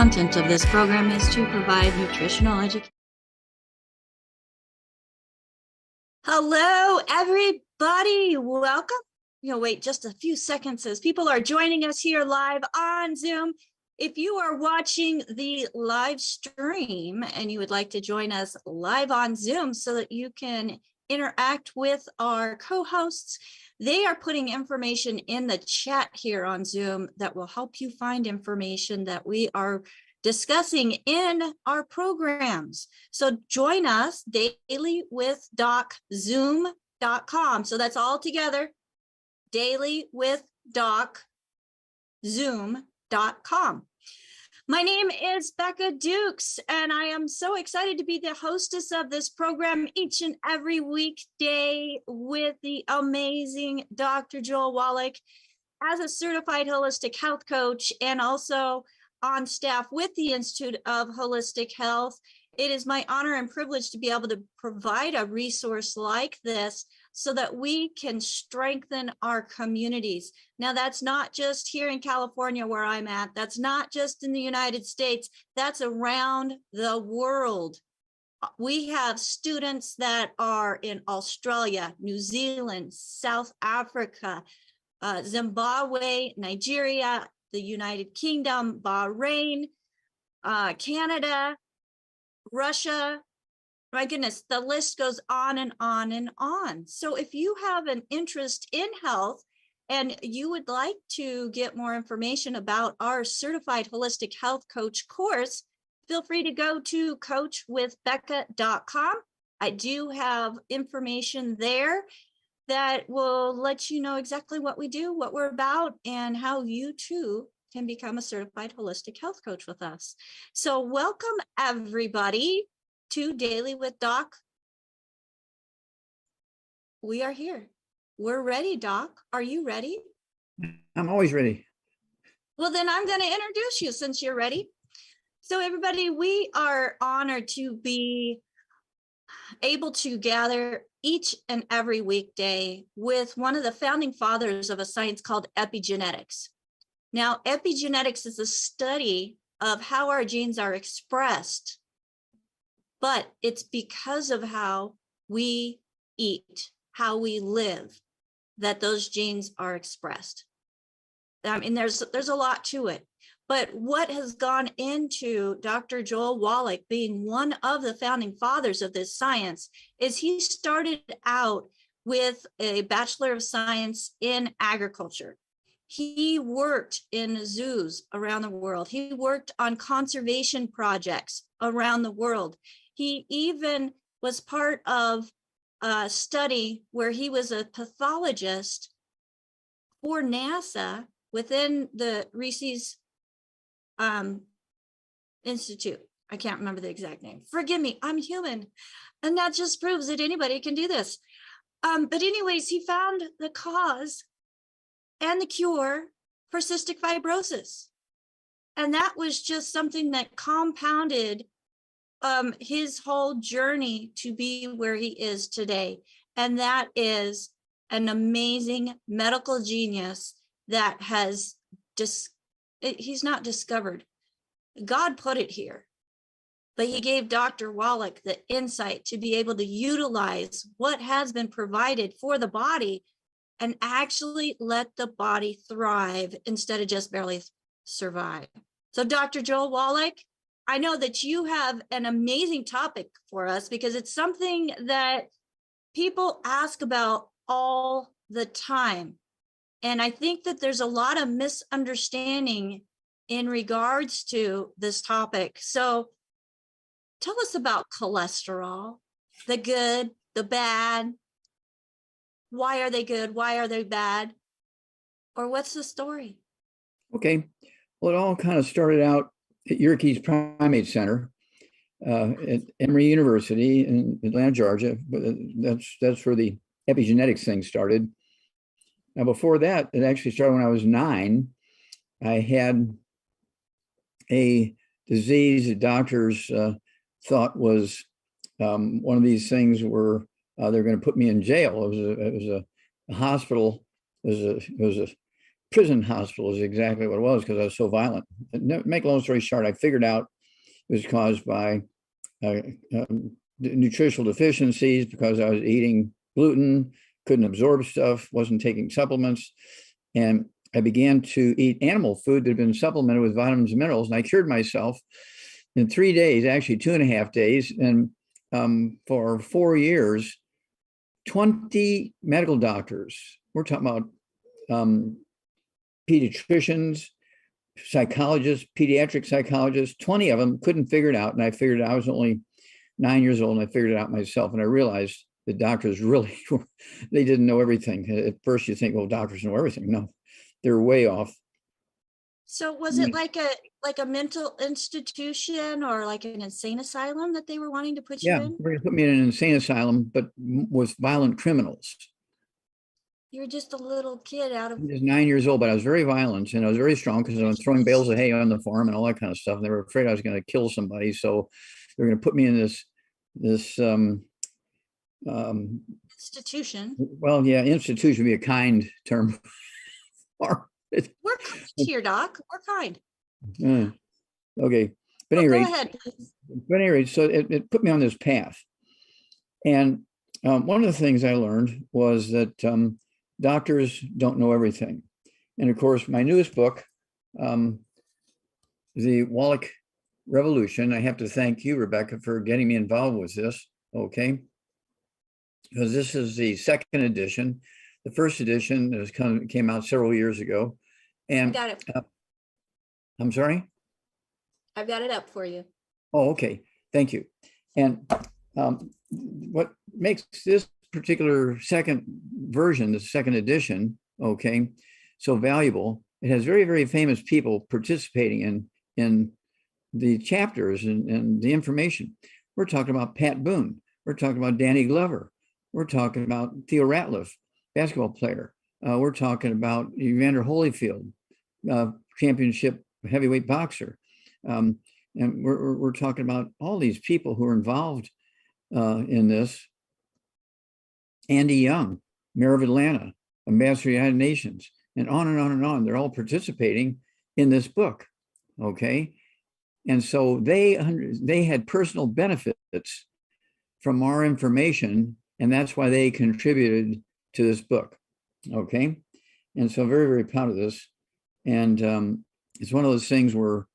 content of this program is to provide nutritional education. Hello, everybody. Welcome. Wait just a few seconds as people are joining us here live on Zoom. If you are watching the live stream and you would like to join us live on Zoom so that you can interact with our co-hosts, they are putting information in the chat here on Zoom that will help you find information that we are discussing in our programs. So join us daily with doczoom.com. So that's all together, daily with doczoom.com. My name is Becca Dukes, and I am so excited to be the hostess of this program each and every weekday with the amazing Dr. Joel Wallach as a certified holistic health coach and also on staff with the Institute of Holistic Health. It is my honor and privilege to be able to provide a resource like this so that we can strengthen our communities. Now, that's not just here in California where I'm at. That's not just in the United States. That's around the world. We have students that are in Australia, New Zealand, South Africa, Zimbabwe, Nigeria, the United Kingdom, Bahrain, Canada, Russia. My goodness, the list goes on and on and on. So if you have an interest in health and you would like to get more information about our certified holistic health coach course, feel free to go to coachwithbecca.com. I do have information there that will let you know exactly what we do, what we're about, and how you too can become a certified holistic health coach with us. So welcome everybody to Daily with Doc. We are here. We're ready, Doc. Are you ready? I'm always ready. Well, then I'm going to introduce you since you're ready. So everybody, we are honored to be able to gather each and every weekday with one of the founding fathers of a science called epigenetics. Now, epigenetics is a study of how our genes are expressed, but it's because of how we eat, how we live, that those genes are expressed. I mean, there's a lot to it. But what has gone into Dr. Joel Wallach being one of the founding fathers of this science is he started out with a Bachelor of Science in agriculture. He worked in zoos around the world. He worked on conservation projects around the world. He even was part of a study where he was a pathologist for NASA within the Reese's Institute. I can't remember the exact name. Forgive me, I'm human. And that just proves that anybody can do this. But anyways, he found the cause and the cure for cystic fibrosis. And that was just something that compounded his whole journey to be where he is today. And that is an amazing medical genius that has he's not discovered. God put it here, but he gave Dr. Wallach the insight to be able to utilize what has been provided for the body and actually let the body thrive instead of just barely survive. So Dr. Joel Wallach, I know that you have an amazing topic for us because it's something that people ask about all the time. And I think that there's a lot of misunderstanding in regards to this topic. So tell us about cholesterol, the good, the bad. Why are they good? Why are they bad? Or what's the story? Okay. Well, it all kind of started out at Yerkes Primate Center at Emory University in Atlanta, Georgia. But that's where the epigenetics thing started. Now, before that, it actually started when I was 9. I had a disease that doctors thought was one of these things where they're going to put me in jail. It was a hospital. It was a prison hospital is exactly what it was, because I was so violent. Make a long story short, I figured out it was caused by nutritional deficiencies, because I was eating gluten, couldn't absorb stuff, wasn't taking supplements. And I began to eat animal food that had been supplemented with vitamins and minerals. And I cured myself in 3 days, actually 2.5 days. And for 4 years, 20 medical doctors, we're talking about pediatricians, psychologists, pediatric psychologists, 20 of them couldn't figure it out. And I figured I was only 9 years old, and I figured it out myself. And I realized the doctors really, they didn't know everything. At first you think, well, doctors know everything. No, they're way off. So was it like a mental institution or like an insane asylum that they were wanting to put you in? They're going to put me in an insane asylum, but with violent criminals. You were just a little kid out of. I was 9 years old, but I was very violent, and I was very strong, because I was throwing bales of hay on the farm and all that kind of stuff. And they were afraid I was going to kill somebody, so they were going to put me in this Institution. Well, yeah, institution would be a kind term. We're kind here, Doc. We're kind. Okay, but Go anyway, ahead. So it put me on this path, and one of the things I learned was that doctors don't know everything. And of course, my newest book, the Wallach Revolution, I have to thank you, Rebecca, for getting me involved with this, okay? Because this is the second edition. The first edition came out several years ago. And I got it. I'm sorry? I've got it up for you. Oh, okay. Thank you. And what makes this particular second version, the second edition, okay, so valuable, it has very, very famous people participating in the chapters and the information. We're talking about Pat Boone. We're talking about Danny Glover. We're talking about Theo Ratliff, basketball player. We're talking about Evander Holyfield, championship heavyweight boxer. And we're talking about all these people who are involved in this. Andy Young, Mayor of Atlanta, Ambassador of the United Nations, and on and on and on. They're all participating in this book, okay? And so they had personal benefits from our information, and that's why they contributed to this book, okay? And so very, very proud of this. And it's one of those things where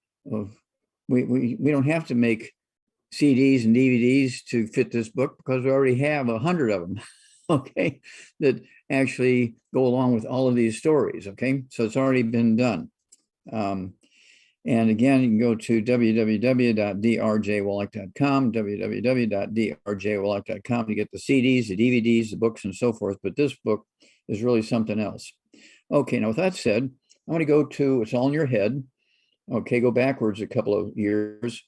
we don't have to make CDs and DVDs to fit this book, because we already have 100 of them, okay, that actually go along with all of these stories, okay? So it's already been done. And again, you can go to www.drjwallach.com, www.drjwallach.com to get the CDs, the DVDs, the books, and so forth. But this book is really something else. Okay, now with that said, I'm going to go to It's All in Your Head. Okay, go backwards a couple of years.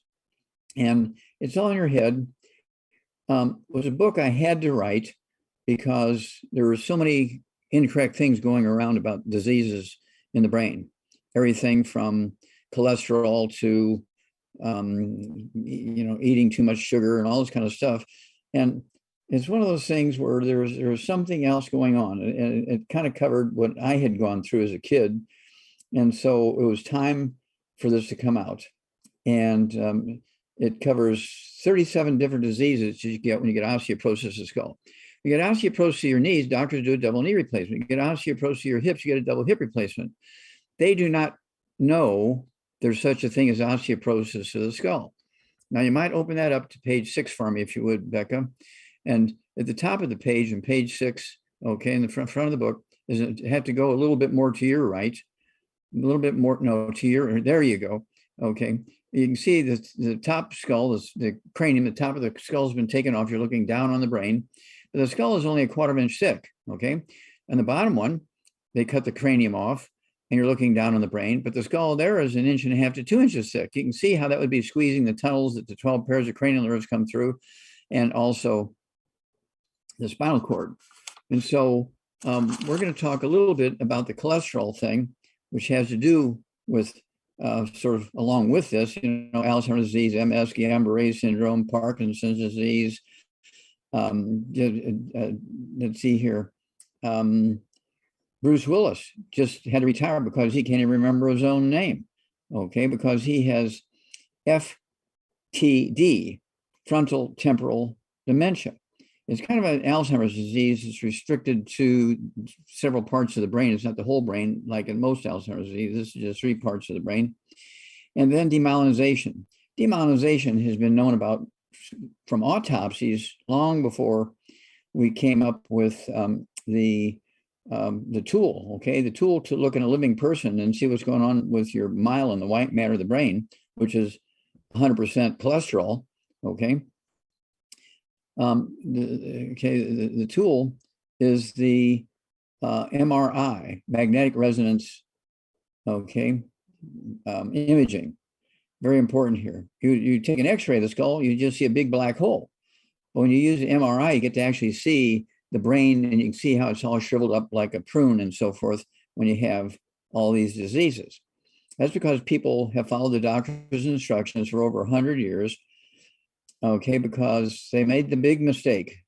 And It's All in Your Head was a book I had to write because there were so many incorrect things going around about diseases in the brain. Everything from cholesterol to, eating too much sugar and all this kind of stuff. And it's one of those things where there was something else going on, and it kind of covered what I had gone through as a kid. And so it was time for this to come out. And it covers 37 different diseases you get when you get osteoporosis of the skull. You get osteoporosis of your knees, doctors do a double knee replacement. You get osteoporosis of your hips, you get a double hip replacement. They do not know there's such a thing as osteoporosis of the skull. Now, you might open that up to page 6 for me, if you would, Becca. And at the top of the page, on page 6, okay, in the front of the book, is it have to go a little bit more to your right, a little bit more, no, to your, there you go, okay. You can see the top skull, the cranium, the top of the skull has been taken off. You're looking down on the brain, but the skull is only a 1/4 inch thick, okay. And the bottom one, they cut the cranium off, and you're looking down on the brain, but the skull there is 1.5 inches to 2 inches thick. You can see how that would be squeezing the tunnels that the 12 pairs of cranial nerves come through, and also the spinal cord. And so we're going to talk a little bit about the cholesterol thing, which has to do with sort of along with this, Alzheimer's disease, MS, Guillain-Barré syndrome, Parkinson's disease. Let's see here. Bruce Willis just had to retire because he can't even remember his own name, okay, because he has FTD, frontal temporal dementia. It's kind of an Alzheimer's disease. It's restricted to several parts of the brain. It's not the whole brain, like in most Alzheimer's disease. This is just 3 parts of the brain. And then demyelinization. Demyelinization has been known about from autopsies long before we came up with the tool, okay? The tool to look at a living person and see what's going on with your myelin, the white matter of the brain, which is 100% cholesterol, okay? The tool is the MRI, magnetic resonance, okay, imaging. Very important here. You take an X-ray of the skull, you just see a big black hole. But when you use the MRI, you get to actually see the brain, and you can see how it's all shriveled up like a prune and so forth when you have all these diseases. That's because people have followed the doctor's instructions for over 100 years, okay, because they made the big mistake.